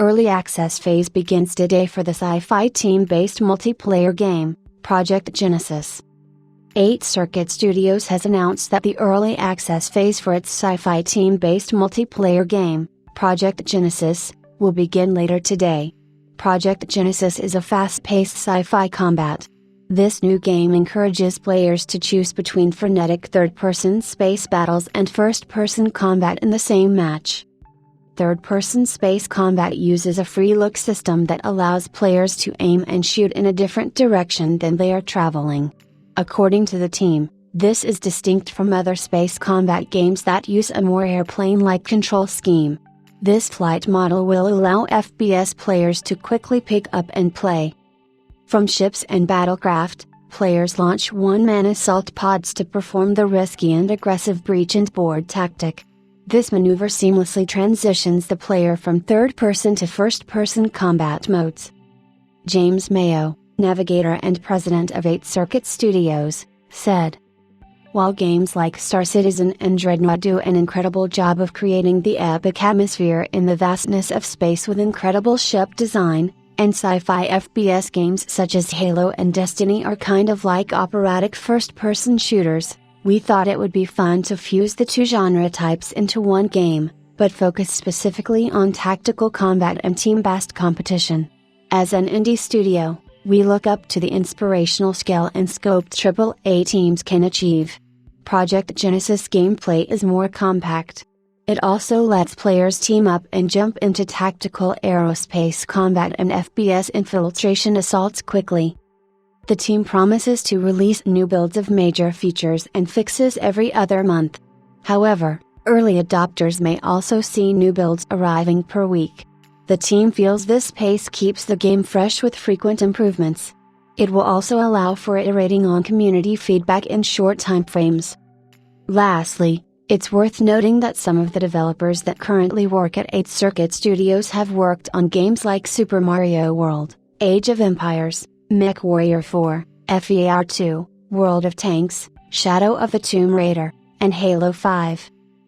Early access phase begins today for the sci-fi team-based multiplayer game, Project Genesis. 8 Circuit Studios has announced that the early access phase for its sci-fi team-based multiplayer game, Project Genesis, will begin later today. Project Genesis is a fast-paced sci-fi combat. This new game encourages players to choose between frenetic third-person space battles and first-person combat in the same match. Third-person space combat uses a free-look system that allows players to aim and shoot in a different direction than they are traveling. According to the team, this is distinct from other space combat games that use a more airplane-like control scheme. This flight model will allow FPS players to quickly pick up and play. From ships and battlecraft, players launch one-man assault pods to perform the risky and aggressive breach and board tactic. This maneuver seamlessly transitions the player from third-person to first-person combat modes. James Mayo, navigator and president of 8 Circuit Studios, said, "While games like Star Citizen and Dreadnought do an incredible job of creating the epic atmosphere in the vastness of space with incredible ship design, and sci-fi FPS games such as Halo and Destiny are kind of like operatic first-person shooters, we thought it would be fun to fuse the two genre types into one game, but focus specifically on tactical combat and team-based competition. As an indie studio, we look up to the inspirational scale and scope AAA teams can achieve. Project Genesis gameplay is more compact. It also lets players team up and jump into tactical aerospace combat and FPS infiltration assaults quickly. The team promises to release new builds of major features and fixes every other month. However, early adopters may also see new builds arriving per week. The team feels this pace keeps the game fresh with frequent improvements. It will also allow for iterating on community feedback in short timeframes. Lastly, it's worth noting that some of the developers that currently work at 8 Circuit Studios have worked on games like Super Mario World, Age of Empires, MechWarrior 4, FEAR 2, World of Tanks, Shadow of the Tomb Raider, and Halo 5.